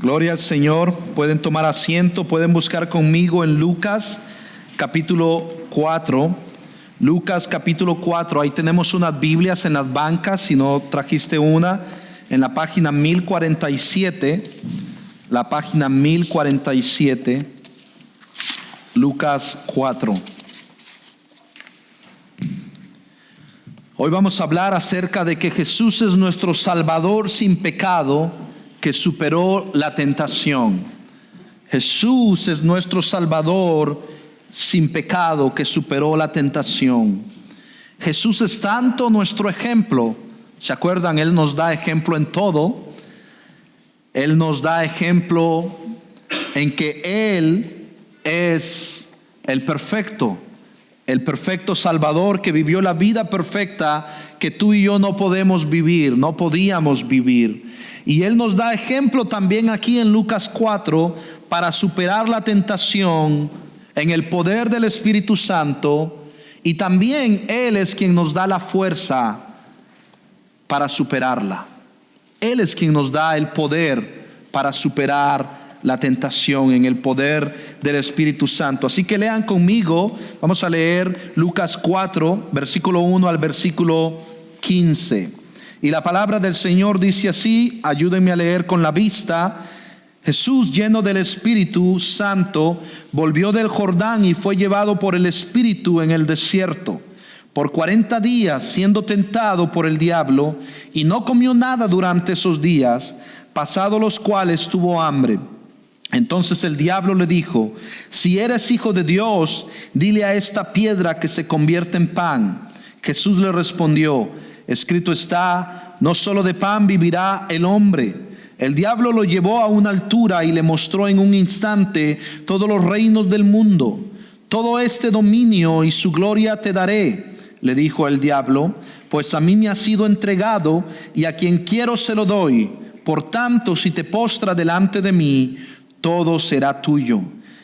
Gloria al Señor. Pueden tomar asiento, pueden buscar conmigo en Lucas capítulo 4. Lucas capítulo 4, ahí tenemos unas Biblias en las bancas, si no trajiste una, en la página 1047, la página 1047, Lucas 4. Hoy vamos a hablar acerca de que Jesús es nuestro Salvador sin pecado, que superó la tentación. Jesús es nuestro Salvador sin pecado, que superó la tentación. Jesús es tanto nuestro ejemplo. ¿Se acuerdan? Él nos da ejemplo en todo. Él nos da ejemplo en que Él es el perfecto Salvador que vivió la vida perfecta que tú y yo no podíamos vivir. Y Él nos da ejemplo también aquí en Lucas 4 para superar la tentación en el poder del Espíritu Santo, y también Él es quien nos da la fuerza para superarla. Él es quien nos da el poder para superar la tentación en el poder del Espíritu Santo. Así que lean conmigo, vamos a leer Lucas 4, versículo 1 al versículo 15. Y la palabra del Señor dice así, ayúdenme a leer con la vista. Jesús, lleno del Espíritu Santo, volvió del Jordán y fue llevado por el Espíritu en el desierto, por 40 días siendo tentado por el diablo, y no comió nada durante esos días, pasados los cuales tuvo hambre. Entonces el diablo le dijo: si eres hijo de Dios, dile a esta piedra que se convierta en pan. Jesús le respondió: escrito está, no solo de pan vivirá el hombre. El diablo lo llevó a una altura y le mostró en un instante todos los reinos del mundo. Todo este dominio y su gloria te daré, le dijo el diablo, pues a mí me ha sido entregado y a quien quiero se lo doy. Por tanto, si te postras delante de mí, todo será tuyo.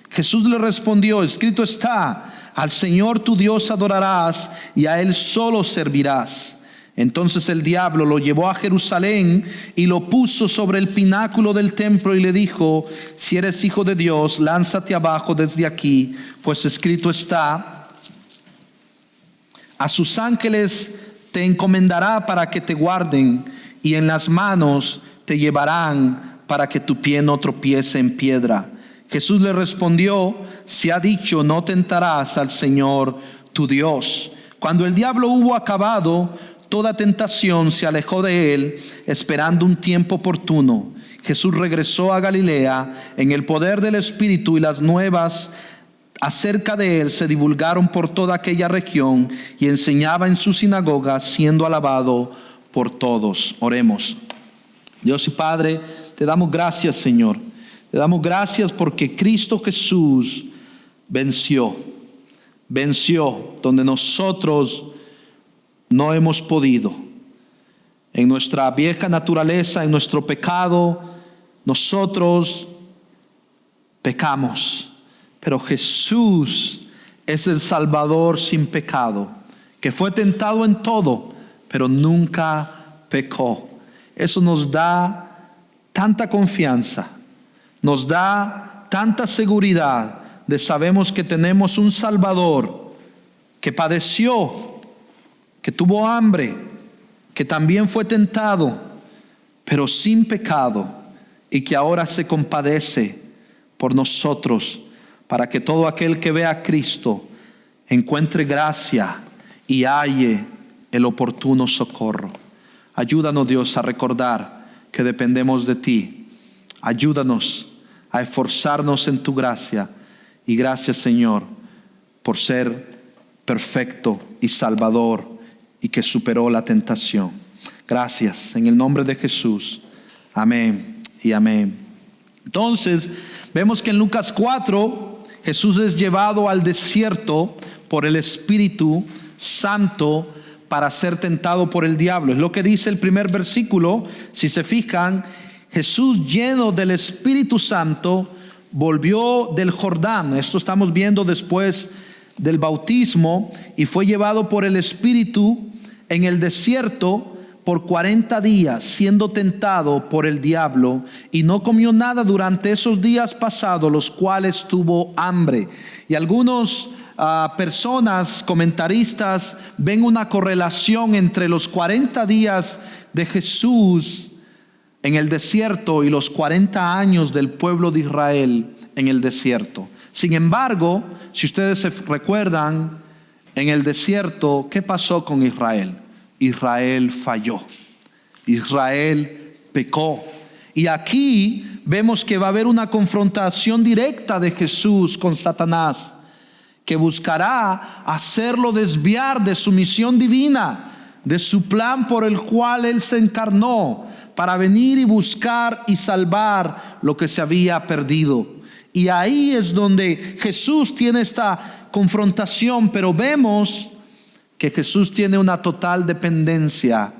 Jesús le respondió: escrito está, al Señor tu Dios adorarás y a Él solo servirás. Entonces el diablo lo llevó a Jerusalén y lo puso sobre el pináculo del templo y le dijo: si eres hijo de Dios, lánzate abajo desde aquí, pues escrito está, a sus ángeles te encomendará para que te guarden, y en las manos te llevarán para que tu pie no tropiece en piedra. Jesús le respondió: se ha dicho, no tentarás al Señor tu Dios. Cuando el diablo hubo acabado toda tentación, se alejó de él, esperando un tiempo oportuno. Jesús regresó a Galilea en el poder del Espíritu, y las nuevas acerca de él se divulgaron por toda aquella región, y enseñaba en su sinagoga, siendo alabado por todos. Oremos. Dios y Padre, te damos gracias, Señor. Te damos gracias porque Cristo Jesús venció donde nosotros no hemos podido. En nuestra vieja naturaleza, en nuestro pecado, nosotros pecamos. Pero Jesús es el Salvador sin pecado, que fue tentado en todo, pero nunca pecó. Eso nos da tanta confianza, nos da tanta seguridad de sabemos que tenemos un Salvador que padeció, que tuvo hambre, que también fue tentado, pero sin pecado, y que ahora se compadece por nosotros, para que todo aquel que vea a Cristo encuentre gracia y halle el oportuno socorro. Ayúdanos, Dios, a recordar que dependemos de ti. Ayúdanos a esforzarnos en tu gracia. Y gracias, Señor, por ser perfecto y salvador y que superó la tentación. Gracias, en el nombre de Jesús. Amén y amén. Entonces, vemos que en Lucas 4, Jesús es llevado al desierto por el Espíritu Santo para ser tentado por el diablo. Es lo que dice el primer versículo. Si se fijan, Jesús, lleno del Espíritu Santo, volvió del Jordán. Esto estamos viendo después del bautismo, y fue llevado por el Espíritu en el desierto por 40 días siendo tentado por el diablo, y no comió nada durante esos días pasados, los cuales tuvo hambre. Y algunos personas, comentaristas, ven una correlación entre los 40 días de Jesús en el desierto y los 40 años del pueblo de Israel en el desierto. Sin embargo, si ustedes se recuerdan, en el desierto, ¿qué pasó con Israel? Israel falló. Israel pecó. Y aquí vemos que va a haber una confrontación directa de Jesús con Satanás, que buscará hacerlo desviar de su misión divina, de su plan por el cual Él se encarnó, para venir y buscar y salvar lo que se había perdido. Y ahí es donde Jesús tiene esta confrontación, pero vemos que Jesús tiene una total dependencia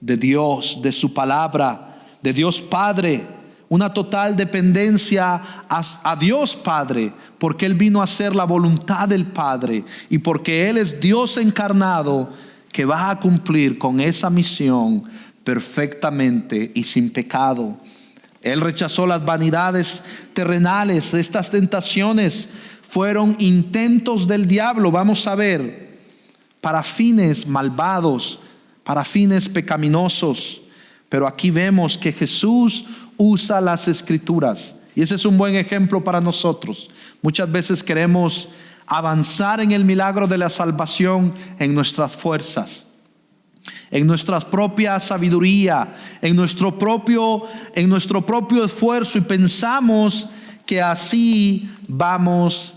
de Dios, de su palabra, de Dios Padre, una total dependencia a Dios Padre, porque Él vino a hacer la voluntad del Padre y porque Él es Dios encarnado que va a cumplir con esa misión perfectamente y sin pecado. Él rechazó las vanidades terrenales. Estas tentaciones fueron intentos del diablo, vamos a ver, para fines malvados, para fines pecaminosos. Pero aquí vemos que Jesús usa las Escrituras, y ese es un buen ejemplo para nosotros. Muchas veces queremos avanzar en el milagro de la salvación en nuestras fuerzas, en nuestra propia sabiduría, en nuestro propio esfuerzo, y pensamos que así vamos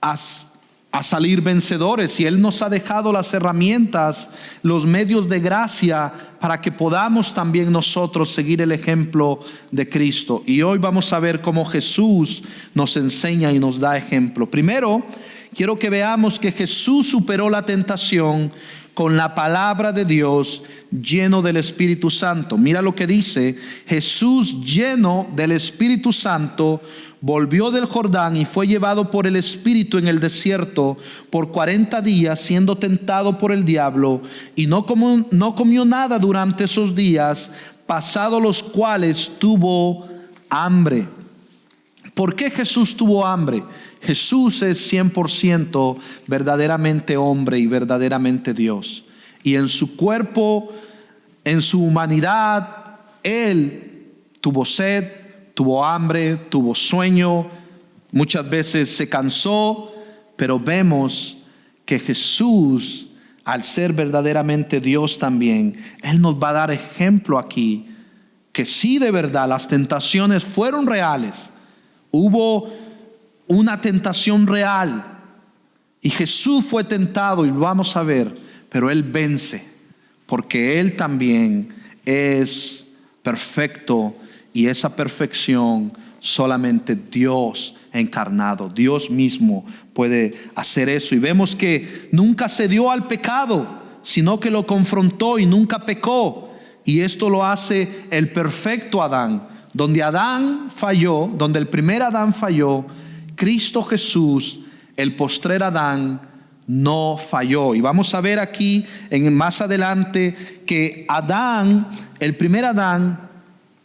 a salir vencedores. Y Él nos ha dejado las herramientas, los medios de gracia para que podamos también nosotros seguir el ejemplo de Cristo. Y hoy vamos a ver cómo Jesús nos enseña y nos da ejemplo. Primero, quiero que veamos que Jesús superó la tentación con la palabra de Dios, lleno del Espíritu Santo. Mira lo que dice: Jesús, lleno del Espíritu Santo, volvió del Jordán y fue llevado por el Espíritu en el desierto por 40 días, siendo tentado por el diablo, y no comió nada durante esos días, pasados los cuales tuvo hambre. ¿Por qué Jesús tuvo hambre? Jesús es 100% verdaderamente hombre y verdaderamente Dios. Y en su cuerpo, en su humanidad, Él tuvo sed, tuvo hambre, tuvo sueño, muchas veces se cansó, pero vemos que Jesús, al ser verdaderamente Dios también, Él nos va a dar ejemplo aquí, que sí, de verdad, las tentaciones fueron reales. Hubo una tentación real y Jesús fue tentado, y lo vamos a ver, pero Él vence, porque Él también es perfecto, y esa perfección solamente Dios encarnado, Dios mismo puede hacer eso. Y vemos que nunca cedió al pecado, sino que lo confrontó y nunca pecó. Y esto lo hace el perfecto Adán. Donde Adán falló, donde el primer Adán falló, Cristo Jesús, el postrer Adán, no falló. Y vamos a ver aquí más adelante que Adán, el primer Adán,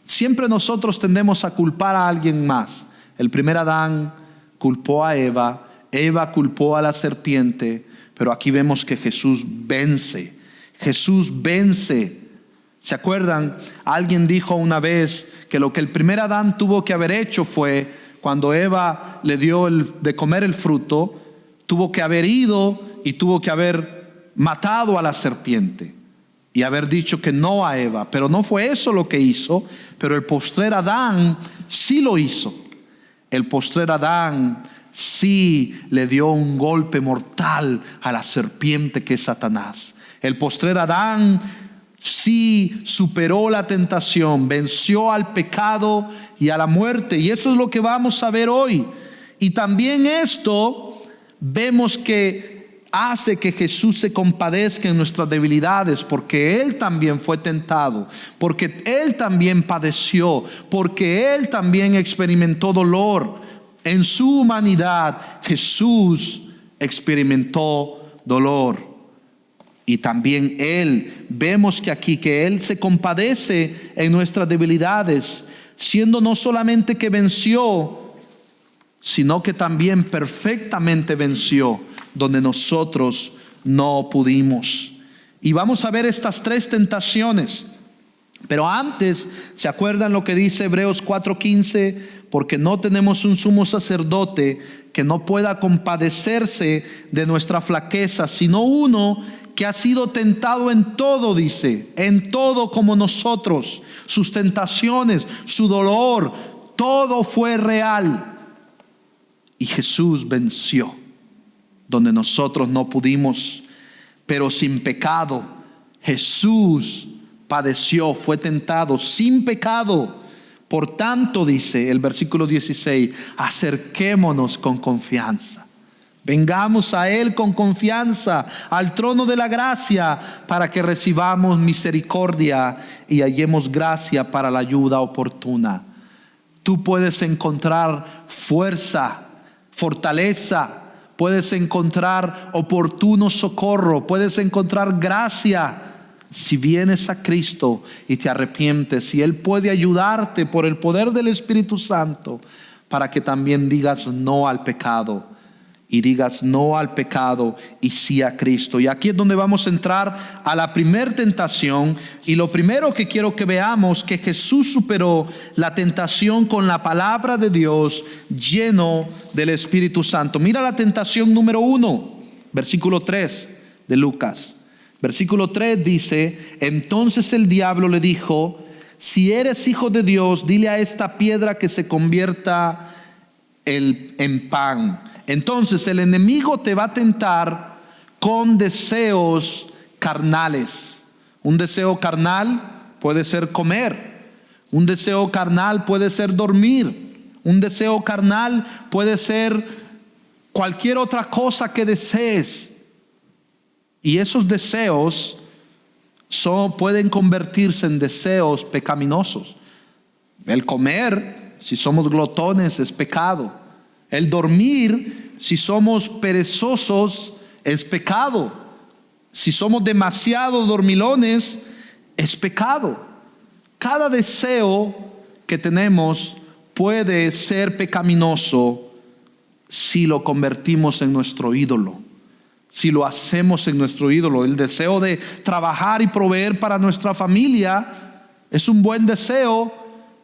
siempre nosotros tendemos a culpar a alguien más. El primer Adán culpó a Eva, Eva culpó a la serpiente, pero aquí vemos que Jesús vence. Jesús vence. ¿Se acuerdan? Alguien dijo una vez que lo que el primer Adán tuvo que haber hecho fue, cuando Eva le dio de comer el fruto, tuvo que haber ido y tuvo que haber matado a la serpiente y haber dicho que no a Eva. Pero no fue eso lo que hizo, pero el postrer Adán sí lo hizo. El postrer Adán sí le dio un golpe mortal a la serpiente que es Satanás. El postrer Adán sí superó la tentación, venció al pecado y a la muerte. Y eso es lo que vamos a ver hoy. Y también esto vemos que hace que Jesús se compadezca en nuestras debilidades, porque Él también fue tentado, porque Él también padeció, porque Él también experimentó dolor. En su humanidad Jesús experimentó dolor. Y también Él, vemos que aquí, que Él se compadece en nuestras debilidades, siendo no solamente que venció, sino que también perfectamente venció donde nosotros no pudimos. Y vamos a ver estas tres tentaciones. Pero antes, ¿se acuerdan lo que dice Hebreos 4:15? Porque no tenemos un sumo sacerdote que no pueda compadecerse de nuestra flaqueza, sino uno que ha sido tentado en todo, dice, en todo como nosotros. Sus tentaciones, su dolor, todo fue real. Y Jesús venció donde nosotros no pudimos, pero sin pecado. Jesús padeció, fue tentado sin pecado. Por tanto, dice el versículo 16, acerquémonos con confianza. Vengamos a Él con confianza, al trono de la gracia, para que recibamos misericordia y hallemos gracia para la ayuda oportuna. Tú puedes encontrar fuerza, fortaleza, puedes encontrar oportuno socorro, puedes encontrar gracia si vienes a Cristo y te arrepientes. Y Él puede ayudarte por el poder del Espíritu Santo para que también digas no al pecado. Y digas no al pecado y sí a Cristo. Y aquí es donde vamos a entrar a la primera tentación. Y lo primero que quiero que veamos, que Jesús superó la tentación con la palabra de Dios, lleno del Espíritu Santo. Mira la tentación número 1, versículo 3 de Lucas. Versículo 3 dice: entonces el diablo le dijo, si eres hijo de Dios, dile a esta piedra que se convierta en pan. Entonces el enemigo te va a tentar con deseos carnales. Un deseo carnal puede ser comer. Un deseo carnal puede ser dormir. Un deseo carnal puede ser cualquier otra cosa que desees. Y esos deseos pueden convertirse en deseos pecaminosos. El comer, si somos glotones, es pecado. El dormir, si somos perezosos, es pecado. Si somos demasiado dormilones, es pecado. Cada deseo que tenemos puede ser pecaminoso si lo convertimos en nuestro ídolo, si lo hacemos en nuestro ídolo. El deseo de trabajar y proveer para nuestra familia es un buen deseo,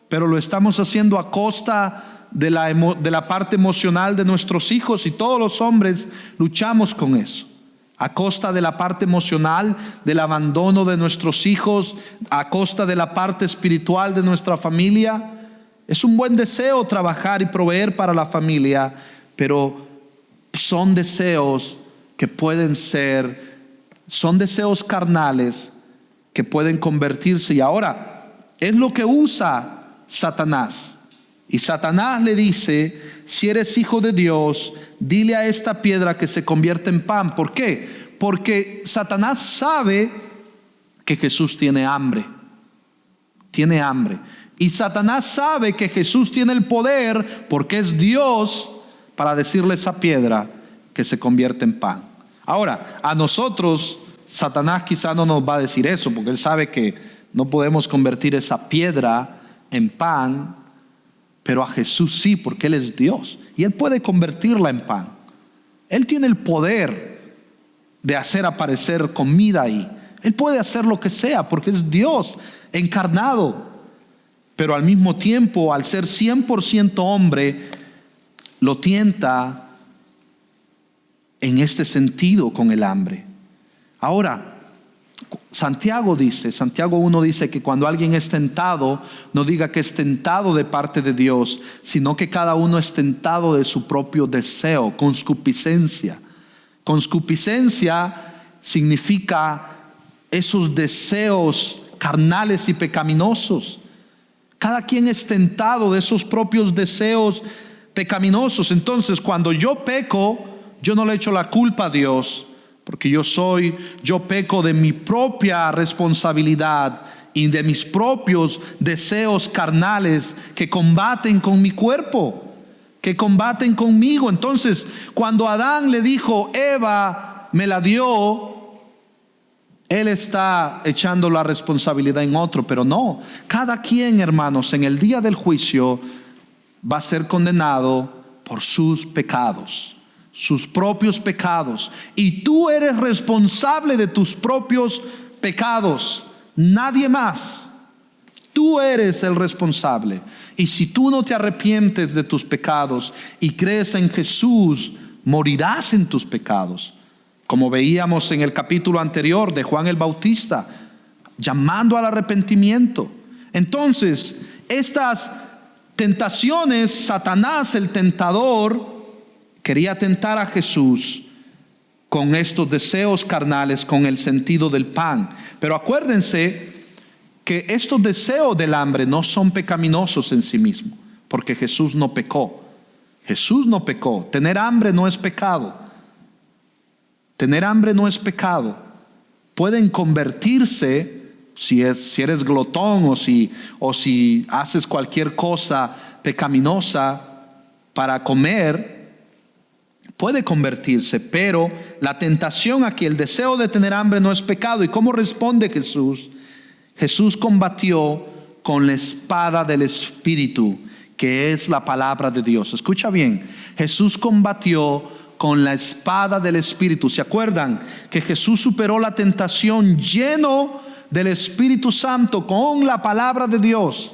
pero lo estamos haciendo a costa de la parte emocional de nuestros hijos, y todos los hombres luchamos con eso. A costa de la parte emocional, del abandono de nuestros hijos, a costa de la parte espiritual de nuestra familia. Es un buen deseo trabajar y proveer para la familia, pero son deseos que son deseos carnales que pueden convertirse. Y ahora es lo que usa Satanás. Y Satanás le dice, si eres hijo de Dios, dile a esta piedra que se convierta en pan. ¿Por qué? Porque Satanás sabe que Jesús tiene hambre. Tiene hambre. Y Satanás sabe que Jesús tiene el poder, porque es Dios, para decirle a esa piedra que se convierta en pan. Ahora, a nosotros, Satanás quizá no nos va a decir eso, porque él sabe que no podemos convertir esa piedra en pan. Pero a Jesús sí, porque Él es Dios. Y Él puede convertirla en pan. Él tiene el poder de hacer aparecer comida ahí. Él puede hacer lo que sea, porque es Dios encarnado. Pero al mismo tiempo, al ser 100% hombre, lo tienta en este sentido con el hambre. Ahora, Santiago 1 dice que cuando alguien es tentado, no diga que es tentado de parte de Dios, sino que cada uno es tentado de su propio deseo, concupiscencia. Concupiscencia significa esos deseos carnales y pecaminosos. Cada quien es tentado de esos propios deseos pecaminosos. Entonces, cuando yo peco, yo no le echo la culpa a Dios, porque yo peco de mi propia responsabilidad y de mis propios deseos carnales que combaten con mi cuerpo, que combaten conmigo. Entonces, cuando Adán le dijo, Eva me la dio, Él está echando la responsabilidad en otro, pero no. Cada quien, hermanos, en el día del juicio va a ser condenado por sus pecados, sus propios pecados. Y tú eres responsable de tus propios pecados, nadie más. Tú eres el responsable. Y si tú no te arrepientes de tus pecados y crees en Jesús, morirás en tus pecados. Como veíamos en el capítulo anterior de Juan el Bautista, llamando al arrepentimiento. Entonces, estas tentaciones, Satanás, el tentador, quería tentar a Jesús con estos deseos carnales, con el sentido del pan. Pero acuérdense que estos deseos del hambre no son pecaminosos en sí mismos, porque Jesús no pecó. Jesús no pecó. Tener hambre no es pecado. Tener hambre no es pecado. Pueden convertirse, si eres glotón o si haces cualquier cosa pecaminosa para comer, puede convertirse. Pero la tentación aquí, el deseo de tener hambre no es pecado. ¿Y cómo responde Jesús? Jesús combatió con la espada del Espíritu, que es la palabra de Dios. Escucha bien, Jesús combatió con la espada del Espíritu. ¿Se acuerdan que Jesús superó la tentación lleno del Espíritu Santo con la palabra de Dios?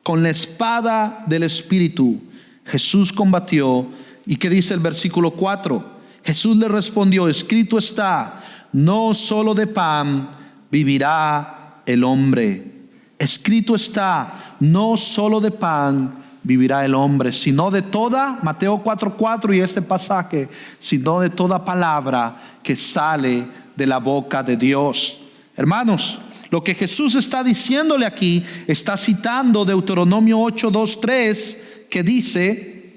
Con la espada del Espíritu Jesús combatió. ¿Y qué dice el versículo 4? Jesús le respondió: escrito está, no solo de pan vivirá el hombre. Escrito está, no solo de pan vivirá el hombre, sino de toda, Mateo 4:4 y este pasaje, sino de toda palabra que sale de la boca de Dios. Hermanos, lo que Jesús está diciéndole aquí, está citando Deuteronomio 8:2-3, que dice: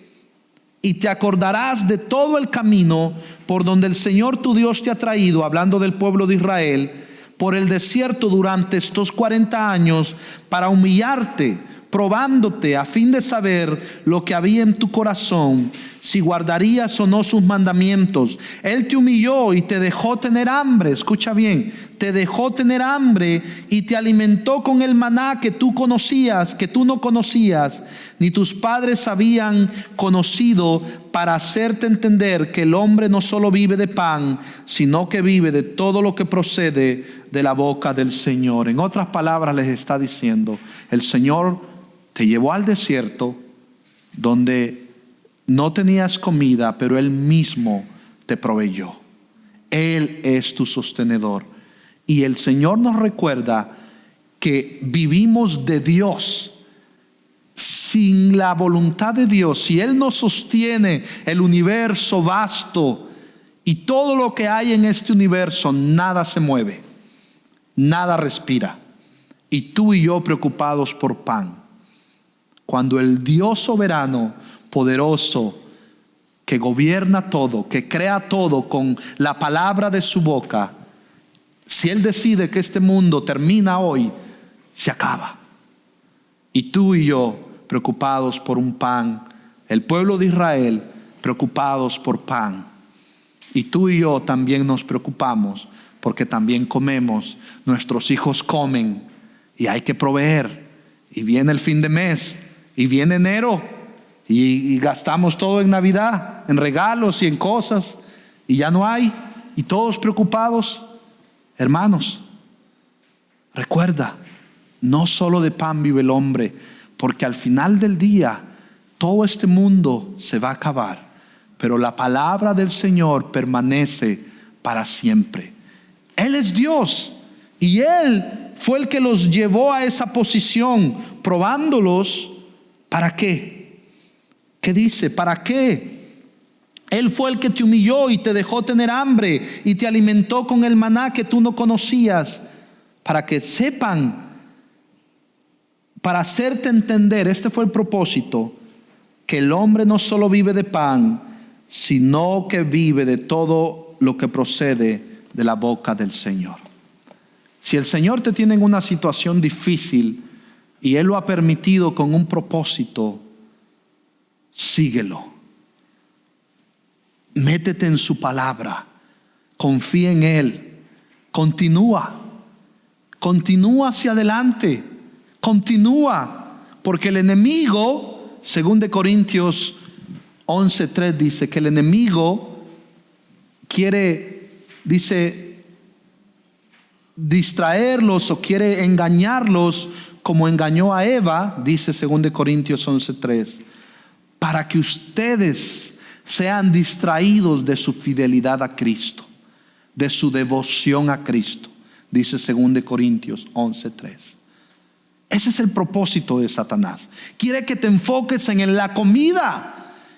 y te acordarás de todo el camino por donde el Señor tu Dios te ha traído, hablando del pueblo de Israel, por el desierto durante estos 40 años, para humillarte, probándote a fin de saber lo que había en tu corazón, si guardarías o no sus mandamientos. Él te humilló y te dejó tener hambre. Escucha bien, te dejó tener hambre y te alimentó con el maná que tú no conocías, ni tus padres habían conocido, para hacerte entender que el hombre no solo vive de pan, sino que vive de todo lo que procede de la boca del Señor. En otras palabras, les está diciendo: el Señor te llevó al desierto donde no tenías comida, pero Él mismo te proveyó. Él es tu sostenedor. Y el Señor nos recuerda que vivimos de Dios. Sin la voluntad de Dios, si Él no sostiene el universo vasto y todo lo que hay en este universo, nada se mueve, nada respira. Y tú y yo preocupados por pan, cuando el Dios soberano, poderoso, que gobierna todo, que crea todo con la palabra de su boca, si Él decide que este mundo termina hoy, se acaba. Y tú y yo preocupados por un pan, el pueblo de Israel preocupados por pan. Y tú y yo también nos preocupamos porque también comemos, nuestros hijos comen y hay que proveer. Y viene el fin de mes y viene enero y gastamos todo en Navidad, en regalos y en cosas, y ya no hay, y todos preocupados. Hermanos, recuerda, no solo de pan vive el hombre, porque al final del día todo este mundo se va a acabar, pero la palabra del Señor permanece para siempre. Él es Dios y Él fue el que los llevó a esa posición, probándolos. ¿Para qué? ¿Qué dice? ¿Para qué? Él fue el que te humilló y te dejó tener hambre y te alimentó con el maná que tú no conocías, para que sepan, para hacerte entender, este fue el propósito, que el hombre no solo vive de pan, sino que vive de todo lo que procede de la boca del Señor. Si el Señor te tiene en una situación difícil y Él lo ha permitido con un propósito, síguelo. Métete en su palabra, confía en Él, Continúa hacia adelante, continúa, porque el enemigo, según de Corintios 11:3 dice que el enemigo quiere, dice, distraerlos o quiere engañarlos como engañó a Eva, dice según de Corintios 11:3, para que ustedes sean distraídos de su fidelidad a Cristo, de su devoción a Cristo, dice según de Corintios 11:3. Ese es el propósito de Satanás. Quiere que te enfoques en la comida,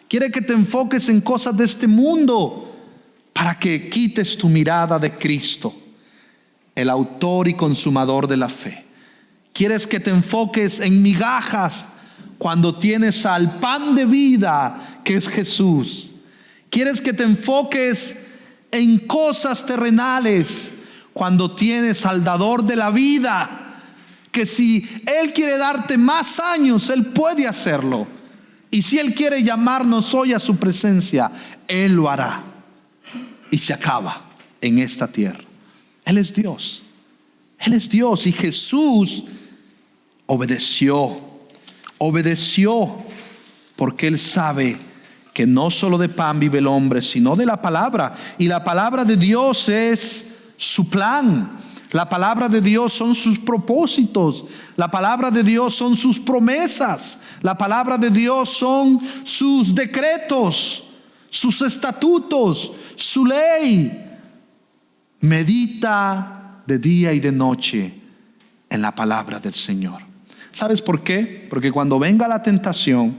quiere que te enfoques en cosas de este mundo, para que quites tu mirada de Cristo, el autor y consumador de la fe. Quieres que te enfoques en migajas cuando tienes al pan de vida que es Jesús. Quieres que te enfoques en cosas terrenales cuando tienes al dador de la vida, que si Él quiere darte más años, Él puede hacerlo. Y si Él quiere llamarnos hoy a su presencia, Él lo hará. Y se acaba en esta tierra. Él es Dios. Él es Dios. Y Jesús obedeció porque Él sabe que no solo de pan vive el hombre, sino de la palabra. Y la palabra de Dios es su plan. La palabra de Dios son sus propósitos. La palabra de Dios son sus promesas. La palabra de Dios son sus decretos, sus estatutos, su ley. Medita de día y de noche en la palabra del Señor. ¿Sabes por qué? Porque cuando venga la tentación,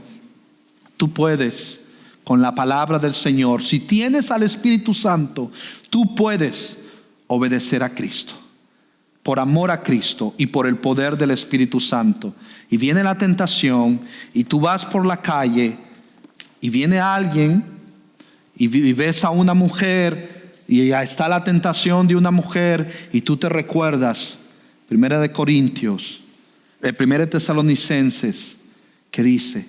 tú puedes, con la palabra del Señor, si tienes al Espíritu Santo, tú puedes obedecer a Cristo, por amor a Cristo y por el poder del Espíritu Santo. Y viene la tentación y tú vas por la calle y viene alguien y ves a una mujer y ya está la tentación de una mujer y tú te recuerdas, 1 Tesalonicenses, que dice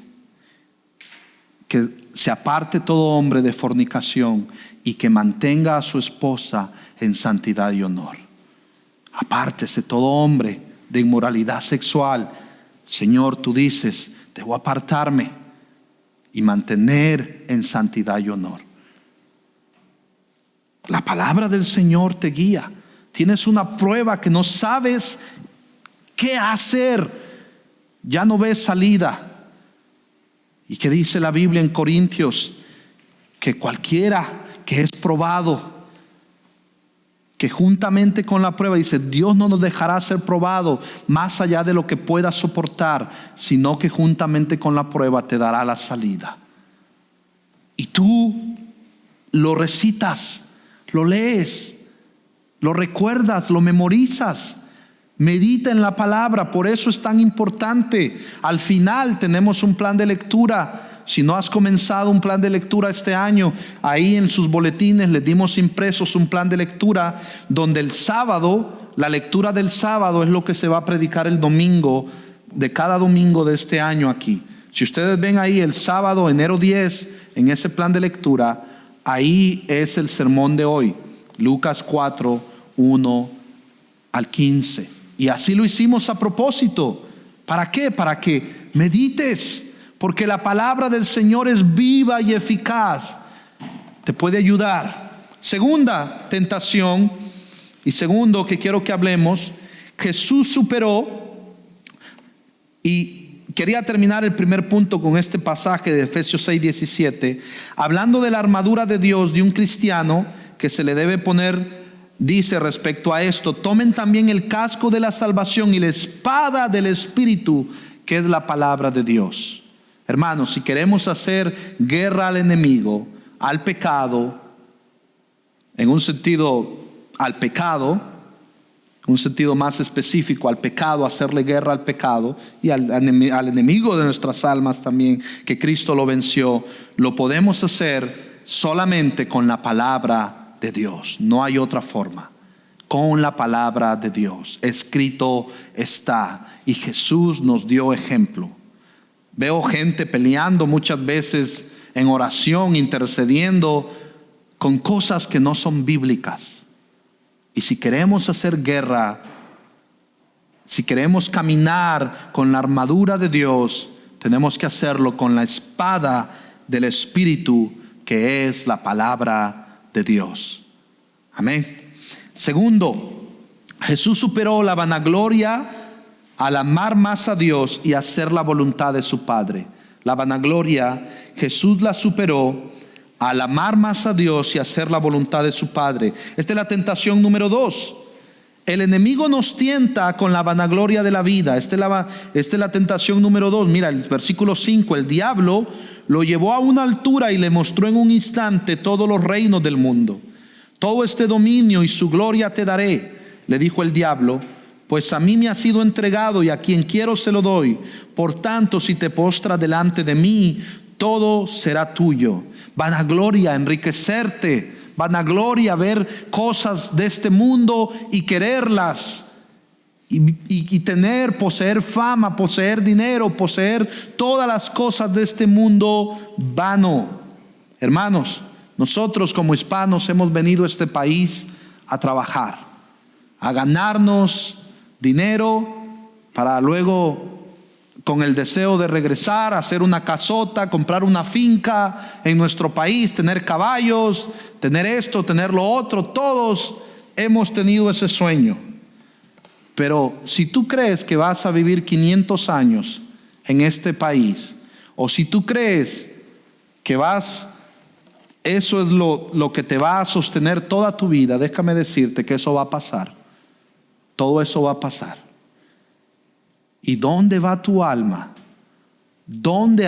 que se aparte todo hombre de fornicación y que mantenga a su esposa en santidad y honor. Apártese todo hombre de inmoralidad sexual. Señor, tú dices, debo apartarme y mantener en santidad y honor. La palabra del Señor te guía. Tienes una prueba que no sabes qué hacer, ya no ves salida. ¿Y qué dice la Biblia en Corintios? Que cualquiera que es probado, que juntamente con la prueba, dice, Dios no nos dejará ser probado más allá de lo que puedas soportar, sino que juntamente con la prueba te dará la salida. Y tú lo recitas, lo lees, lo recuerdas, lo memorizas. Medita en la palabra, por eso es tan importante. Al final tenemos un plan de lectura. Si no has comenzado un plan de lectura este año, ahí en sus boletines les dimos impresos un plan de lectura donde el sábado, la lectura del sábado es lo que se va a predicar el domingo, de cada domingo de este año aquí. Si ustedes ven ahí el sábado, enero 10, en ese plan de lectura, ahí es el sermón de hoy, Lucas 4, 1 al 15. Y así lo hicimos a propósito. ¿Para qué? Para que medites, porque la palabra del Señor es viva y eficaz. Te puede ayudar. Segunda tentación, y segundo que quiero que hablemos, Jesús superó. Y quería terminar el primer punto con este pasaje de Efesios 6:17, hablando de la armadura de Dios de un cristiano que se le debe poner. Dice respecto a esto: tomen también el casco de la salvación y la espada del Espíritu, que es la palabra de Dios. Hermanos, si queremos hacer guerra al enemigo, al pecado, en un sentido al pecado, un sentido más específico al pecado, hacerle guerra al pecado y al enemigo de nuestras almas también, que Cristo lo venció, lo podemos hacer solamente con la palabra de Dios. No hay otra forma. Con la palabra de Dios. Escrito está. Y Jesús nos dio ejemplo. Veo gente peleando muchas veces en oración, intercediendo con cosas que no son bíblicas. Y si queremos hacer guerra, si queremos caminar con la armadura de Dios, tenemos que hacerlo con la espada del Espíritu, que es la palabra de Dios. Amén. Segundo, Jesús superó la vanagloria al amar más a Dios y hacer la voluntad de su Padre. La vanagloria, Jesús la superó al amar más a Dios y hacer la voluntad de su Padre. Esta es la tentación número 2. El enemigo nos tienta con la vanagloria de la vida. Esta es la tentación número 2. Mira el versículo 5. El diablo lo llevó a una altura y le mostró en un instante todos los reinos del mundo. Todo este dominio y su gloria te daré, le dijo el diablo, pues a mí me ha sido entregado y a quien quiero se lo doy. Por tanto, si te postras delante de mí, todo será tuyo. Vanagloria, enriquecerte. Vanagloria, ver cosas de este mundo y quererlas. Y tener, poseer fama, poseer dinero, poseer todas las cosas de este mundo vano. Hermanos, nosotros como hispanos hemos venido a este país a trabajar, a ganarnos dinero para luego, con el deseo de regresar, hacer una casota, comprar una finca en nuestro país, tener caballos, tener esto, tener lo otro. Todos hemos tenido ese sueño. Pero si tú crees que vas a vivir 500 años en este país, o si tú crees que eso es lo que te va a sostener toda tu vida, déjame decirte que eso va a pasar. Todo eso va a pasar. ¿Y dónde va tu alma? ¿Dónde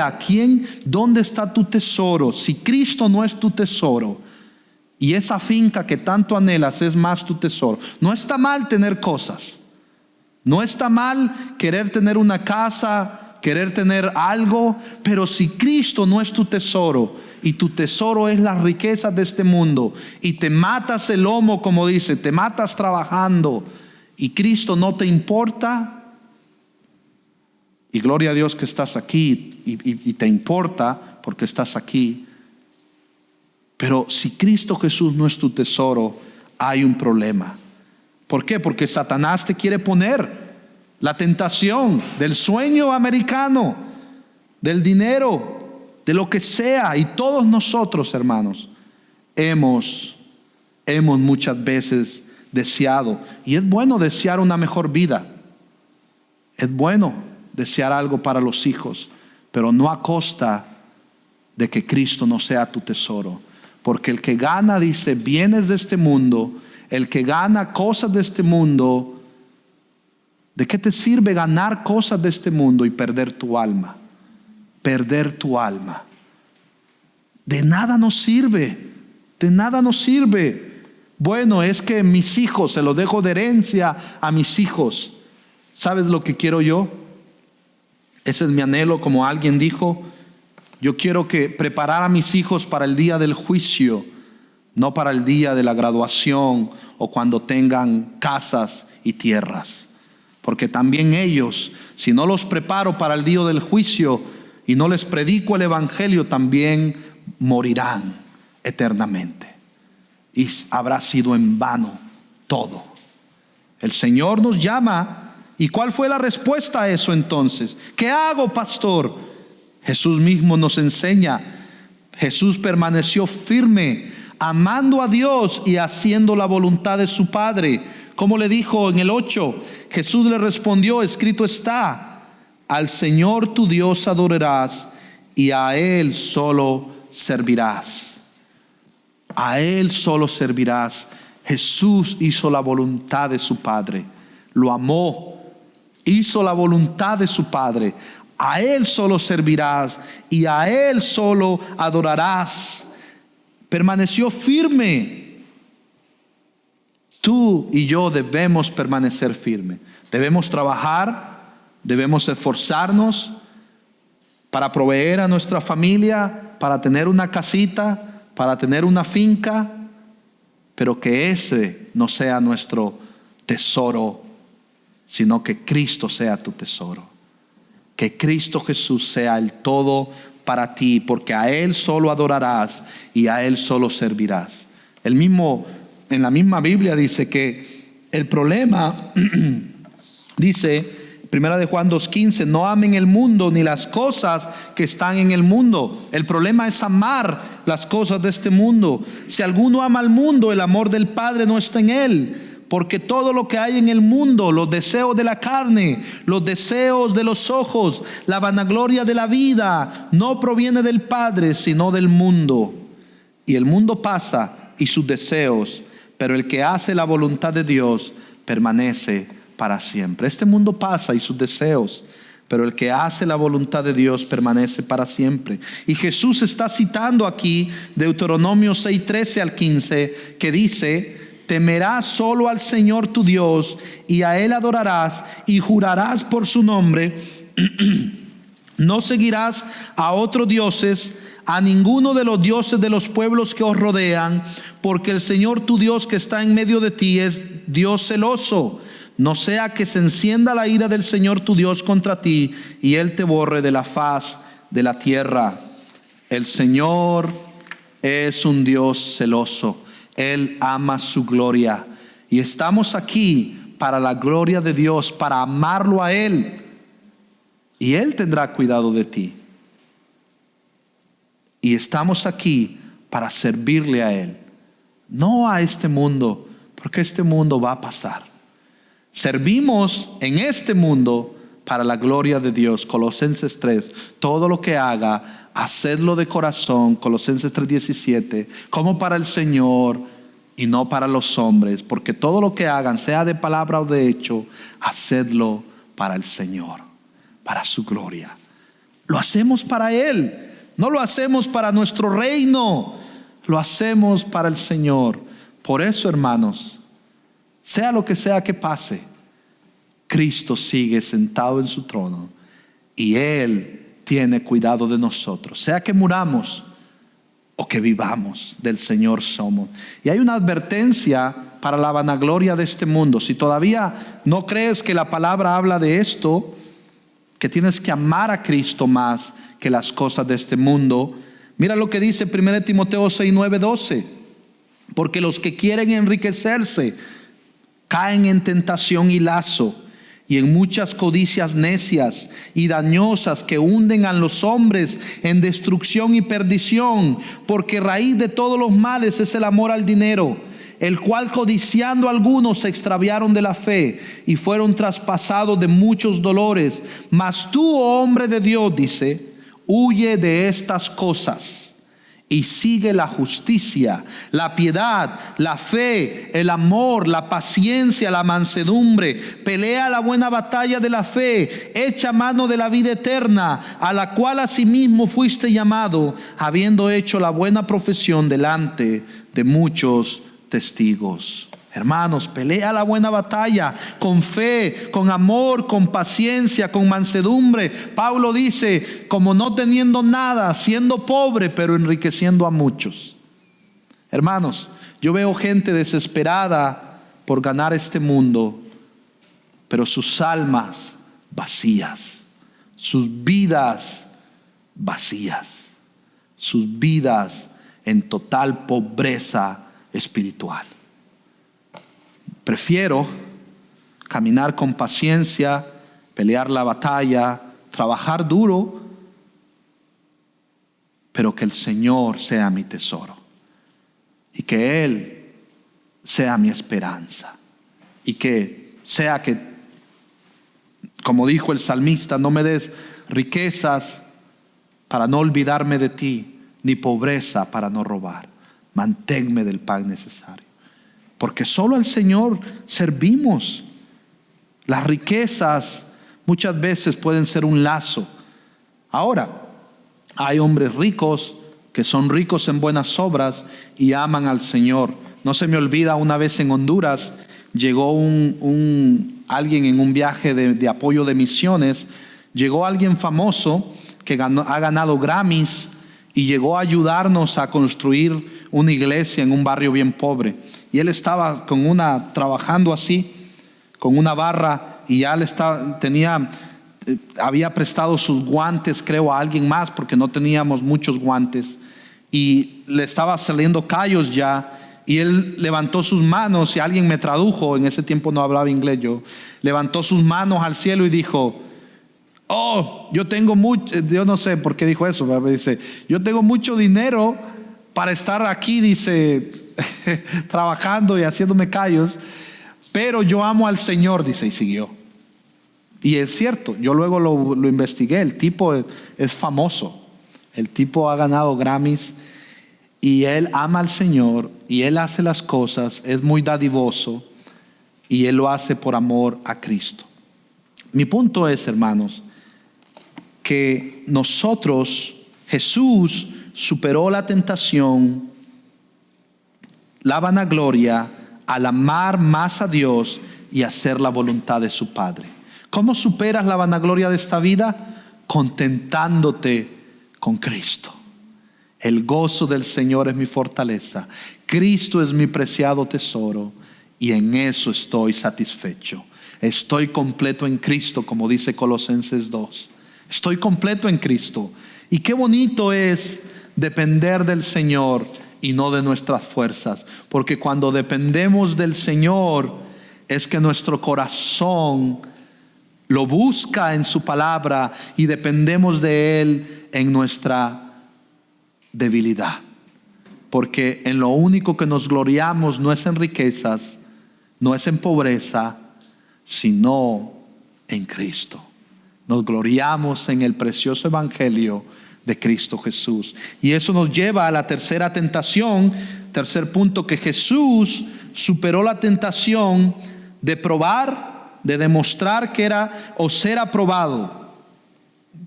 está tu tesoro? Si Cristo no es tu tesoro y esa finca que tanto anhelas es más tu tesoro. No está mal tener cosas. No está mal querer tener una casa, querer tener algo, pero si Cristo no es tu tesoro y tu tesoro es las riquezas de este mundo y te matas el lomo, como dice, te matas trabajando y Cristo no te importa. Y gloria a Dios que estás aquí y te importa porque estás aquí. Pero si Cristo Jesús no es tu tesoro, hay un problema. ¿Por qué? Porque Satanás te quiere poner la tentación del sueño americano, del dinero, de lo que sea. Y todos nosotros, hermanos, hemos muchas veces deseado. Y es bueno desear una mejor vida. Es bueno desear algo para los hijos, pero no a costa de que Cristo no sea tu tesoro. Porque el que gana, dice, bienes de este mundo, el que gana cosas de este mundo, ¿de qué te sirve ganar cosas de este mundo y perder tu alma? Perder tu alma. De nada nos sirve, de nada nos sirve. Bueno, es que mis hijos, se los dejo de herencia a mis hijos. ¿Sabes lo que quiero yo? Ese es mi anhelo, como alguien dijo. Yo quiero preparar a mis hijos para el día del juicio, no para el día de la graduación o cuando tengan casas y tierras. Porque también ellos, si no los preparo para el día del juicio y no les predico el evangelio, también morirán eternamente. Y habrá sido en vano todo. El Señor nos llama. ¿Y cuál fue la respuesta a eso entonces? ¿Qué hago, pastor? Jesús mismo nos enseña. Jesús permaneció firme, amando a Dios y haciendo la voluntad de su Padre. Como le dijo en el 8, Jesús le respondió, escrito está, al Señor tu Dios adorarás y a Él solo servirás. A Él solo servirás. Jesús hizo la voluntad de su Padre. Lo amó. Hizo la voluntad de su Padre. A Él solo servirás y a Él solo adorarás. Permaneció firme. Tú y yo debemos permanecer firme. Debemos trabajar, debemos esforzarnos para proveer a nuestra familia, para tener una casita, para tener una finca, pero que ese no sea nuestro tesoro, sino que Cristo sea tu tesoro. Que Cristo Jesús sea el todo para ti, porque a Él solo adorarás y a Él solo servirás. El mismo en la misma Biblia dice que el problema, dice, Primera de Juan 2:15, no amen el mundo ni las cosas que están en el mundo. El problema es amar las cosas de este mundo. Si alguno ama al mundo, el amor del Padre no está en él. Porque todo lo que hay en el mundo, los deseos de la carne, los deseos de los ojos, la vanagloria de la vida, no proviene del Padre, sino del mundo. Y el mundo pasa y sus deseos, pero el que hace la voluntad de Dios permanece para siempre. Este mundo pasa y sus deseos, pero el que hace la voluntad de Dios permanece para siempre. Y Jesús está citando aquí Deuteronomio 6:13 al 15, que dice: temerás solo al Señor tu Dios, y a Él adorarás y jurarás por su nombre. No seguirás a otros dioses, a ninguno de los dioses de los pueblos que os rodean, porque el Señor tu Dios que está en medio de ti es Dios celoso. No sea que se encienda la ira del Señor tu Dios contra ti y Él te borre de la faz de la tierra. El Señor es un Dios celoso. Él ama su gloria. Y estamos aquí para la gloria de Dios, para amarlo a Él. Y Él tendrá cuidado de ti. Y estamos aquí para servirle a Él. No a este mundo, porque este mundo va a pasar. Servimos en este mundo para la gloria de Dios. Colosenses 3, todo lo que haga, hacedlo de corazón. Colosenses 3:17, como para el Señor y no para los hombres, porque todo lo que hagan, sea de palabra o de hecho, hacedlo para el Señor, para su gloria. Lo hacemos para Él, no lo hacemos para nuestro reino, lo hacemos para el Señor. Por eso, hermanos, sea lo que sea que pase, Cristo sigue sentado en su trono y Él tiene cuidado de nosotros. Sea que muramos o que vivamos, del Señor somos. Y hay una advertencia para la vanagloria de este mundo. Si todavía no crees que la palabra habla de esto, que tienes que amar a Cristo más que las cosas de este mundo, mira lo que dice 1 Timoteo 6:9-12. Porque los que quieren enriquecerse caen en tentación y lazo, y en muchas codicias necias y dañosas que hunden a los hombres en destrucción y perdición, porque raíz de todos los males es el amor al dinero, el cual codiciando algunos se extraviaron de la fe y fueron traspasados de muchos dolores. Mas tú, oh hombre de Dios, dice, huye de estas cosas y sigue la justicia, la piedad, la fe, el amor, la paciencia, la mansedumbre. Pelea la buena batalla de la fe, echa mano de la vida eterna, a la cual asimismo fuiste llamado, habiendo hecho la buena profesión delante de muchos testigos. Hermanos, pelea la buena batalla con fe, con amor, con paciencia, con mansedumbre. Pablo dice, como no teniendo nada, siendo pobre, pero enriqueciendo a muchos. Hermanos, yo veo gente desesperada por ganar este mundo, pero sus almas vacías, sus vidas vacías, sus vidas en total pobreza espiritual. Prefiero caminar con paciencia, pelear la batalla, trabajar duro, pero que el Señor sea mi tesoro y que Él sea mi esperanza y que sea que, como dijo el salmista, no me des riquezas para no olvidarme de ti, ni pobreza para no robar. Manténme del pan necesario. Porque solo al Señor servimos. Las riquezas muchas veces pueden ser un lazo. Ahora, hay hombres ricos que son ricos en buenas obras y aman al Señor. No se me olvida, una vez en Honduras llegó alguien en un viaje de apoyo de misiones. Llegó alguien famoso que ha ganado Grammys y llegó a ayudarnos a construir una iglesia en un barrio bien pobre. Y él estaba trabajando así, con una barra, y ya había prestado sus guantes, creo, a alguien más, porque no teníamos muchos guantes. Y le estaba saliendo callos ya, y él levantó sus manos, y alguien me tradujo, en ese tiempo no hablaba inglés yo, levantó sus manos al cielo y dijo: oh, yo tengo mucho, yo no sé por qué dijo eso, ¿verdad? Dice: yo tengo mucho dinero para estar aquí, dice, trabajando y haciéndome callos, pero yo amo al Señor, dice, y siguió. Y es cierto, yo luego lo investigué, el tipo es famoso, el tipo ha ganado Grammys, y él ama al Señor, y él hace las cosas, es muy dadivoso, y él lo hace por amor a Cristo. Mi punto es, hermanos, que nosotros, Jesús superó la tentación, la vanagloria, al amar más a Dios y hacer la voluntad de su Padre. ¿Cómo superas la vanagloria de esta vida? Contentándote con Cristo. El gozo del Señor es mi fortaleza. Cristo es mi preciado tesoro, y en eso estoy satisfecho. Estoy completo en Cristo, como dice Colosenses 2. Estoy completo en Cristo. Y qué bonito es depender del Señor y no de nuestras fuerzas, porque cuando dependemos del Señor es que nuestro corazón lo busca en su palabra, y dependemos de Él en nuestra debilidad, porque en lo único que nos gloriamos no es en riquezas, no es en pobreza, sino en Cristo. Nos gloriamos en el precioso evangelio de Cristo Jesús. Y eso nos lleva a la tercera tentación, tercer punto, que Jesús superó la tentación de probar, de demostrar que era o ser aprobado.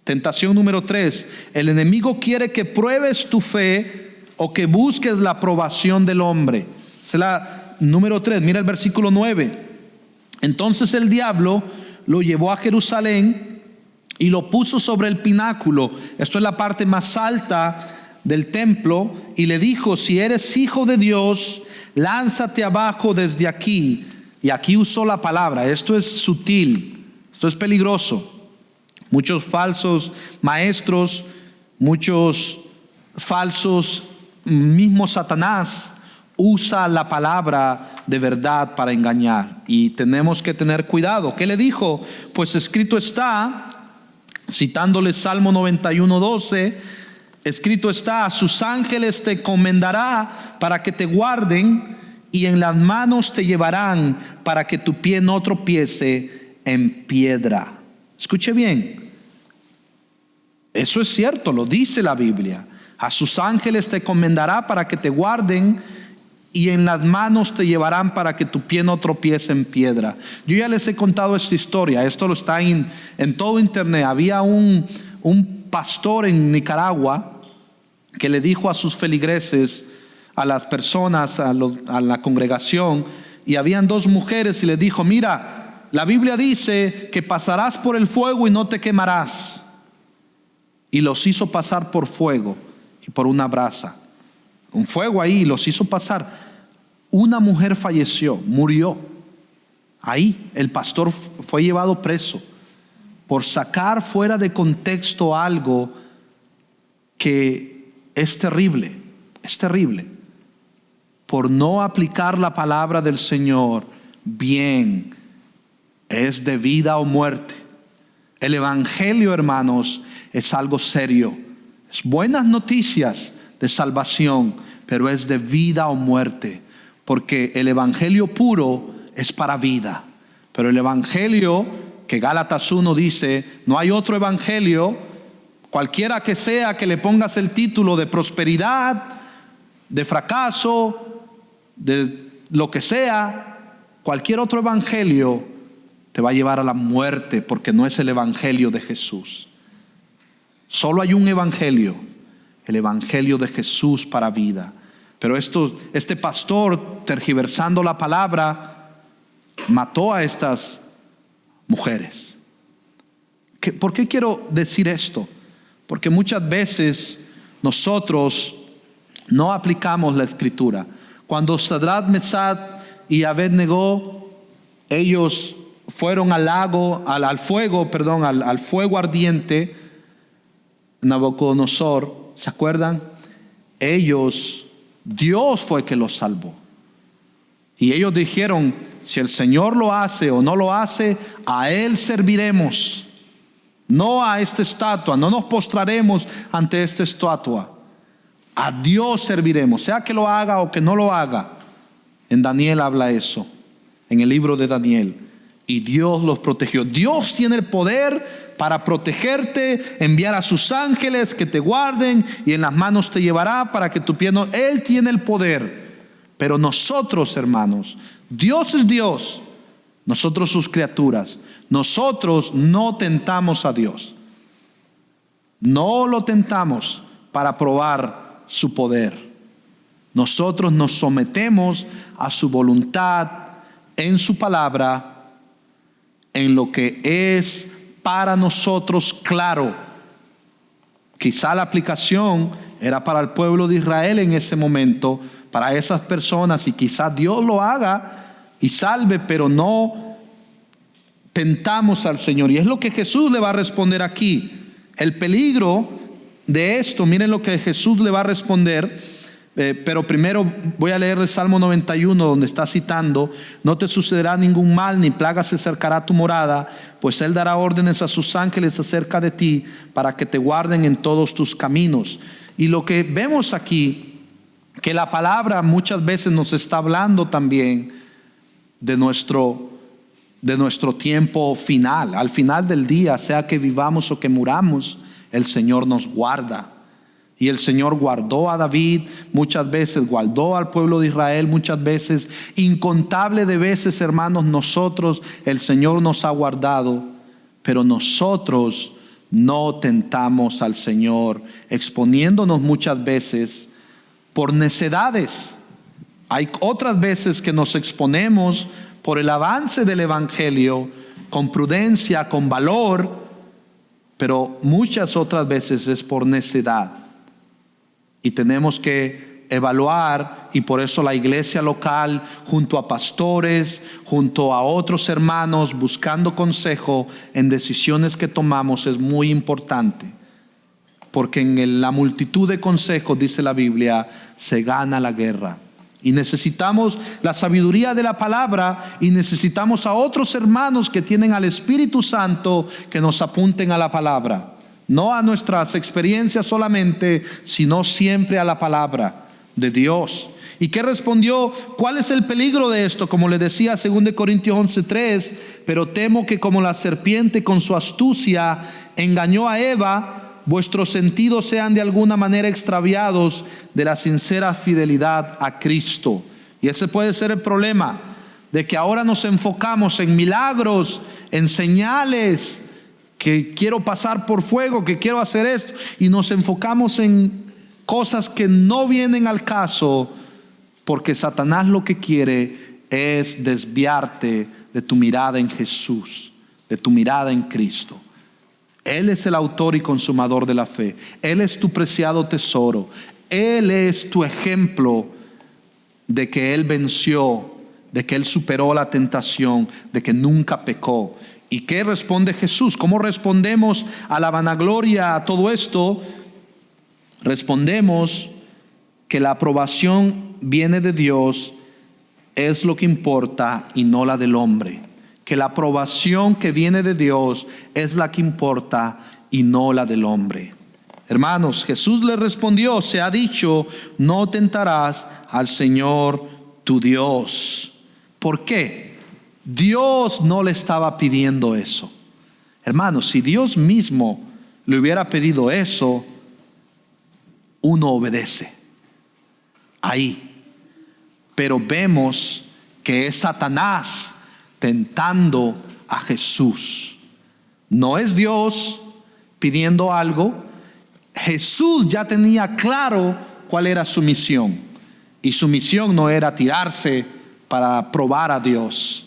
Tentación número 3, el enemigo quiere que pruebes tu fe o que busques la aprobación del hombre. Es la número 3, mira el versículo 9. Entonces el diablo lo llevó a Jerusalén y lo puso sobre el pináculo, esto es la parte más alta del templo, y le dijo: si eres hijo de Dios, lánzate abajo desde aquí. Y aquí usó la palabra, esto es sutil, esto es peligroso. Muchos falsos maestros, muchos falsos, mismo Satanás usa la palabra de verdad para engañar, y tenemos que tener cuidado. ¿Qué le dijo? Pues escrito está, citándole Salmo 91:12, escrito está: a sus ángeles te encomendará para que te guarden, y en las manos te llevarán para que tu pie no tropiece en piedra. Escuche bien, eso es cierto, lo dice la Biblia. A sus ángeles te encomendará para que te guarden, y en las manos te llevarán para que tu pie no tropiece en piedra. Yo ya les he contado esta historia, esto lo está en todo internet. Había un pastor en Nicaragua que le dijo a sus feligreses, a las personas, a la congregación, y habían dos mujeres, y les dijo: mira, la Biblia dice que pasarás por el fuego y no te quemarás. Y los hizo pasar por fuego y por una brasa, un fuego ahí, los hizo pasar. Una mujer falleció, murió ahí. El pastor fue llevado preso por sacar fuera de contexto algo que es terrible, por no aplicar la palabra del Señor bien. Es de vida o muerte. El evangelio, hermanos, es algo serio. Es buenas noticias de salvación, pero es de vida o muerte, porque el evangelio puro es para vida, pero el evangelio que Gálatas 1 dice: no hay otro evangelio, cualquiera que sea que le pongas el título de prosperidad, de fracaso, de lo que sea, cualquier otro evangelio te va a llevar a la muerte, porque no es el evangelio de Jesús. Solo hay un evangelio, el evangelio de Jesús para vida. Pero este pastor, tergiversando la palabra, mató a estas mujeres. ¿Por qué quiero decir esto? Porque muchas veces nosotros no aplicamos la escritura. Cuando Sadrach, Mesach y Abednego, ellos fueron al fuego ardiente, Nabucodonosor, ¿se acuerdan? Dios fue que los salvó. Y ellos dijeron, si el Señor lo hace o no lo hace, a Él serviremos, no a esta estatua, no nos postraremos ante esta estatua. A Dios serviremos, sea que lo haga o que no lo haga. En Daniel habla eso, en el libro de Daniel. Y Dios los protegió. Dios tiene el poder para protegerte, enviar a sus ángeles que te guarden y en las manos te llevará para que tu pie no... Él tiene el poder. Pero nosotros, hermanos, Dios es Dios, nosotros sus criaturas. Nosotros no tentamos a Dios. No lo tentamos para probar su poder. Nosotros nos sometemos a su voluntad en su palabra, en lo que es para nosotros claro. Quizá la aplicación era para el pueblo de Israel en ese momento, para esas personas, y quizá Dios lo haga y salve, pero no tentamos al Señor. Y es lo que Jesús le va a responder aquí. El peligro de esto, miren lo que Jesús le va a responder. Pero primero voy a leer el Salmo 91, donde está citando: no te sucederá ningún mal, ni plaga se acercará a tu morada, pues Él dará órdenes a sus ángeles acerca de ti, para que te guarden en todos tus caminos. Y lo que vemos aquí, que la palabra muchas veces nos está hablando también de nuestro tiempo final. Al final del día, sea que vivamos o que muramos, el Señor nos guarda. Y el Señor guardó a David muchas veces, guardó al pueblo de Israel muchas veces, incontable de veces, hermanos, nosotros, el Señor nos ha guardado, pero nosotros no tentamos al Señor, exponiéndonos muchas veces por necedades. Hay otras veces que nos exponemos por el avance del Evangelio, con prudencia, con valor, pero muchas otras veces es por necedad. Y tenemos que evaluar, y por eso la iglesia local, junto a pastores, junto a otros hermanos, buscando consejo en decisiones que tomamos, es muy importante. Porque en la multitud de consejos, dice la Biblia, se gana la guerra. Y necesitamos la sabiduría de la palabra, y necesitamos a otros hermanos que tienen al Espíritu Santo que nos apunten a la palabra. No a nuestras experiencias solamente, sino siempre a la palabra de Dios. ¿Y qué respondió? ¿Cuál es el peligro de esto? Como le decía 2 Corintios 11:3, pero temo que como la serpiente con su astucia engañó a Eva, vuestros sentidos sean de alguna manera extraviados de la sincera fidelidad a Cristo. Y ese puede ser el problema, de que ahora nos enfocamos en milagros, en señales, que quiero pasar por fuego, que quiero hacer esto, y nos enfocamos en cosas que no vienen al caso, porque Satanás lo que quiere es desviarte de tu mirada en Jesús, de tu mirada en Cristo. Él es el autor y consumador de la fe. Él es tu preciado tesoro. Él es tu ejemplo de que Él venció, de que Él superó la tentación, de que nunca pecó. ¿Y qué responde Jesús? ¿Cómo respondemos a la vanagloria, a todo esto? Respondemos que la aprobación viene de Dios, es lo que importa, y no la del hombre. Que la aprobación que viene de Dios es la que importa y no la del hombre. Hermanos, Jesús le respondió: se ha dicho, no tentarás al Señor tu Dios. ¿Por qué? Dios no le estaba pidiendo eso. Hermanos, si Dios mismo le hubiera pedido eso, uno obedece ahí. Pero vemos que es Satanás tentando a Jesús. No es Dios pidiendo algo. Jesús ya tenía claro cuál era su misión. Y su misión no era tirarse para probar a Dios.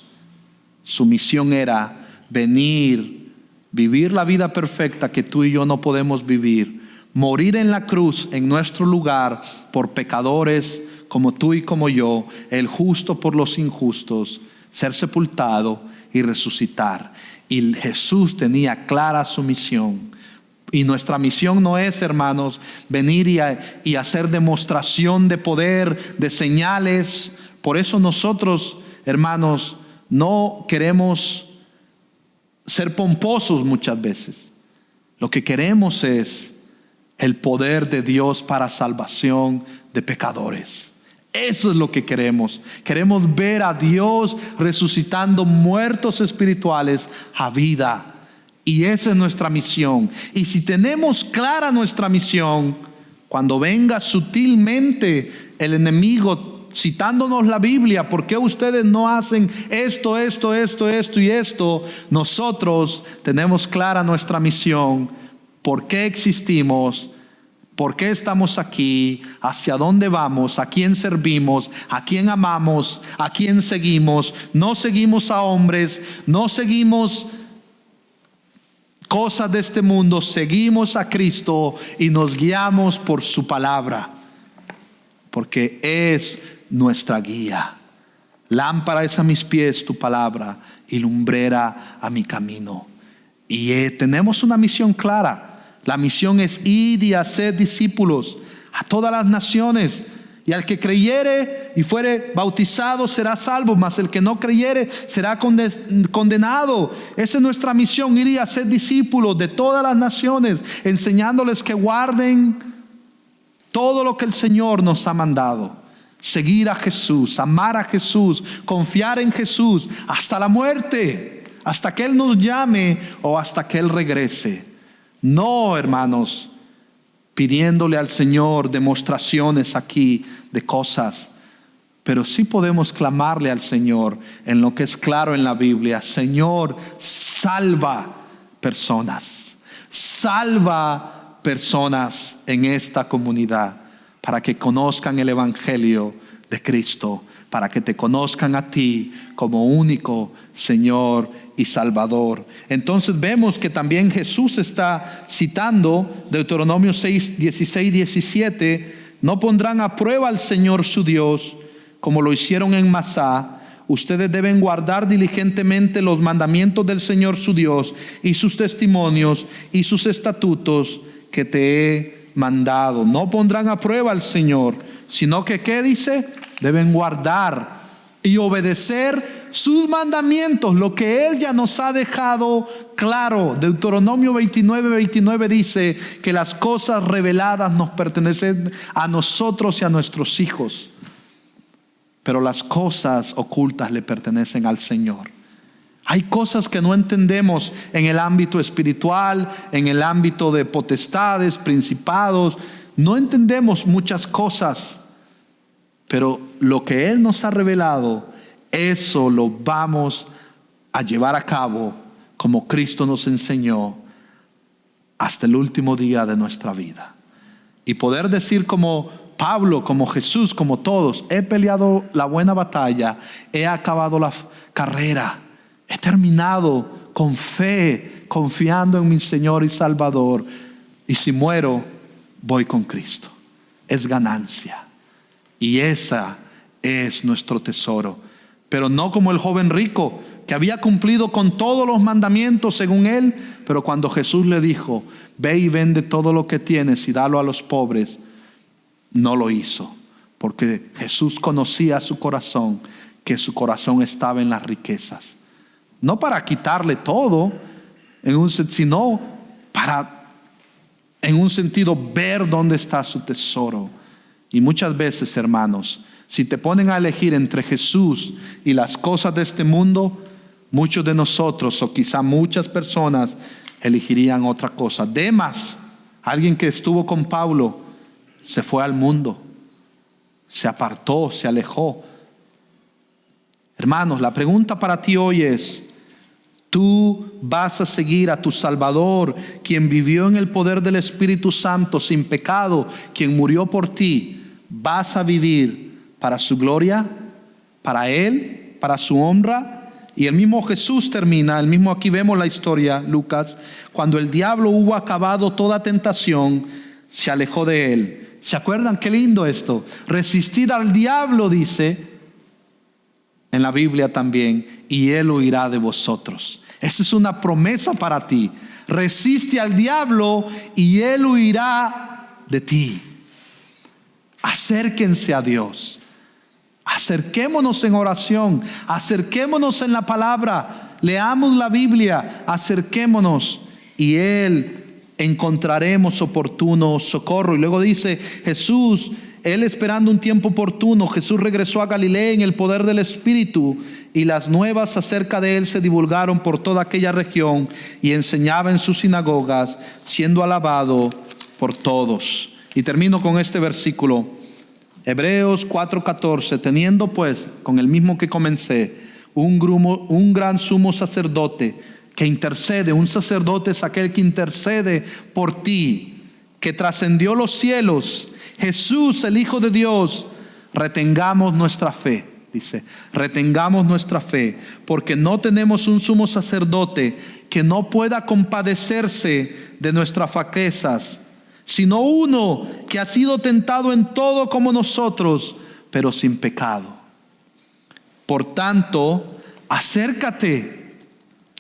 Su misión era venir, vivir la vida perfecta que tú y yo no podemos vivir, morir en la cruz en nuestro lugar por pecadores como tú y como yo, el justo por los injustos, ser sepultado y resucitar. Y Jesús tenía clara su misión. Y nuestra misión no es, hermanos, venir y hacer demostración de poder, de señales, Por eso nosotros, hermanos, no queremos ser pomposos muchas veces. Lo que queremos es el poder de Dios para salvación de pecadores. Eso es lo que queremos. Queremos ver a Dios resucitando muertos espirituales a vida. Y esa es nuestra misión. Y si tenemos clara nuestra misión, cuando venga sutilmente el enemigo citándonos la Biblia, ¿por qué ustedes no hacen esto y esto? Nosotros tenemos clara nuestra misión, por qué existimos, por qué estamos aquí, hacia dónde vamos, a quién servimos, a quién amamos, a quién seguimos. No seguimos a hombres, no seguimos cosas de este mundo, seguimos a Cristo y nos guiamos por su palabra, porque es nuestra guía. Lámpara es a mis pies tu palabra y lumbrera a mi camino. Y tenemos una misión clara. La misión es ir y hacer discípulos a todas las naciones. Y al que creyere y fuere bautizado será salvo, mas el que no creyere será condenado. Esa es nuestra misión, ir y hacer discípulos de todas las naciones, enseñándoles que guarden todo lo que el Señor nos ha mandado. Seguir a Jesús, amar a Jesús, confiar en Jesús hasta la muerte, hasta que Él nos llame o hasta que Él regrese. No, hermanos, pidiéndole al Señor demostraciones aquí de cosas, pero sí podemos clamarle al Señor en lo que es claro en la Biblia. Señor, salva personas en esta comunidad, para que conozcan el Evangelio de Cristo, para que te conozcan a ti como único Señor y Salvador. Entonces vemos que también Jesús está citando Deuteronomio 6, 16, 17. No pondrán a prueba al Señor su Dios como lo hicieron en Masá. Ustedes deben guardar diligentemente los mandamientos del Señor su Dios y sus testimonios y sus estatutos que te he mandado. No pondrán a prueba al Señor, sino que, ¿qué dice? Deben guardar y obedecer sus mandamientos, lo que Él ya nos ha dejado claro. Deuteronomio 29 dice que las cosas reveladas nos pertenecen a nosotros y a nuestros hijos, pero las cosas ocultas le pertenecen al Señor. Hay cosas que no entendemos en el ámbito espiritual, en el ámbito de potestades, principados. No entendemos muchas cosas, pero lo que Él nos ha revelado, eso lo vamos a llevar a cabo como Cristo nos enseñó hasta el último día de nuestra vida. Y poder decir como Pablo, como Jesús, como todos: he peleado la buena batalla, he acabado la carrera, he terminado con fe, confiando en mi Señor y Salvador. Y si muero, voy con Cristo. Es ganancia. Y esa es nuestro tesoro. Pero no como el joven rico, que había cumplido con todos los mandamientos según él, pero cuando Jesús le dijo: ve y vende todo lo que tienes y dalo a los pobres, no lo hizo, porque Jesús conocía su corazón, que su corazón estaba en las riquezas. No para quitarle todo, sino para, en un sentido, ver dónde está su tesoro. Y muchas veces, hermanos, si te ponen a elegir entre Jesús y las cosas de este mundo, muchos de nosotros, o quizá muchas personas, elegirían otra cosa. Demas, alguien que estuvo con Pablo, se fue al mundo, se apartó, se alejó. Hermanos, la pregunta para ti hoy es: ¿tú vas a seguir a tu Salvador, quien vivió en el poder del Espíritu Santo sin pecado, quien murió por ti? ¿Vas a vivir para su gloria, para Él, para su honra? Y el mismo Jesús termina, aquí vemos la historia, Lucas, cuando el diablo hubo acabado toda tentación, se alejó de Él. ¿Se acuerdan? Qué lindo esto. Resistid al diablo, dice en la Biblia también, y Él huirá de vosotros. Esa es una promesa para ti. Resiste al diablo y Él huirá de ti. Acérquense a Dios. Acerquémonos en oración, acerquémonos en la palabra, leamos la Biblia, acerquémonos y encontraremos oportuno socorro. Y luego dice Jesús, Él esperando un tiempo oportuno, Jesús regresó a Galilea en el poder del Espíritu, y las nuevas acerca de Él se divulgaron por toda aquella región, y enseñaba en sus sinagogas, siendo alabado por todos. Y termino con este versículo, Hebreos 4:14, teniendo pues, con el mismo que comencé, un gran sumo sacerdote que intercede. Un sacerdote es aquel que intercede por ti, que trascendió los cielos, Jesús el Hijo de Dios. Retengamos nuestra fe, dice, retengamos nuestra fe, porque no tenemos un sumo sacerdote que no pueda compadecerse de nuestras flaquezas, sino uno que ha sido tentado en todo como nosotros, pero sin pecado. Por tanto,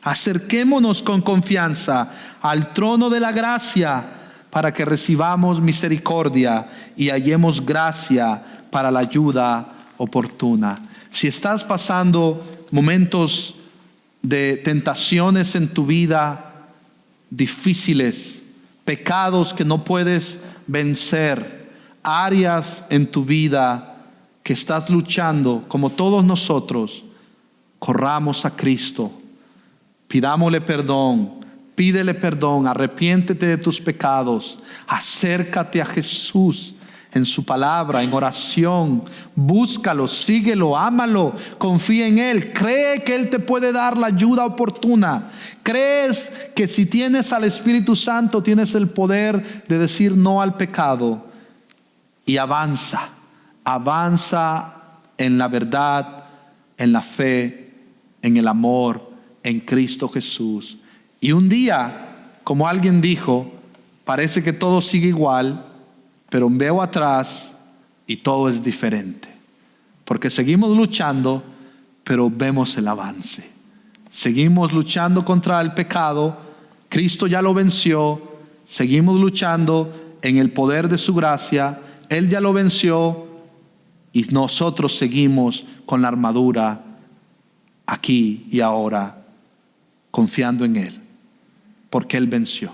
acerquémonos con confianza al trono de la gracia, para que recibamos misericordia y hallemos gracia para la ayuda oportuna. Si estás pasando momentos de tentaciones en tu vida difíciles, pecados que no puedes vencer, áreas en tu vida que estás luchando, como todos nosotros, corramos a Cristo, pidámosle perdón. Pídele perdón, arrepiéntete de tus pecados, acércate a Jesús en su palabra, en oración, búscalo, síguelo, ámalo, confía en Él, cree que Él te puede dar la ayuda oportuna, crees que si tienes al Espíritu Santo tienes el poder de decir no al pecado, y avanza en la verdad, en la fe, en el amor, en Cristo Jesús. Y un día, como alguien dijo, parece que todo sigue igual, pero veo atrás y todo es diferente. Porque seguimos luchando, pero vemos el avance. Seguimos luchando contra el pecado, Cristo ya lo venció. Seguimos luchando en el poder de su gracia, Él ya lo venció, y nosotros seguimos con la armadura aquí y ahora, confiando en Él. Porque Él venció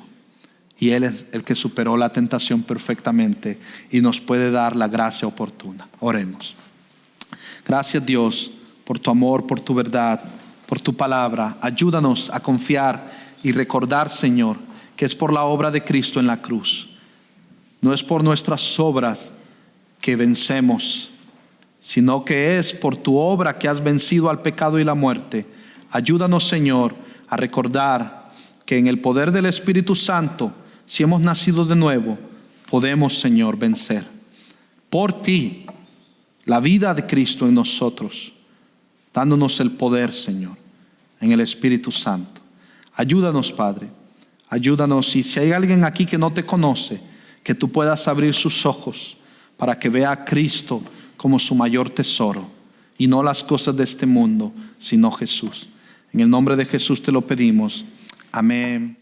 y Él es el que superó la tentación perfectamente y nos puede dar la gracia oportuna. Oremos. Gracias, Dios, por tu amor, por tu verdad, por tu palabra. Ayúdanos a confiar y recordar, Señor, que es por la obra de Cristo en la cruz. No es por nuestras obras que vencemos, sino que es por tu obra que has vencido al pecado y la muerte. Ayúdanos, Señor, a recordar que en el poder del Espíritu Santo, si hemos nacido de nuevo, podemos, Señor, vencer. Por ti, la vida de Cristo en nosotros, dándonos el poder, Señor, en el Espíritu Santo. Ayúdanos, Padre, ayúdanos. Y si hay alguien aquí que no te conoce, que tú puedas abrir sus ojos para que vea a Cristo como su mayor tesoro, y no las cosas de este mundo, sino Jesús. En el nombre de Jesús te lo pedimos. Amén.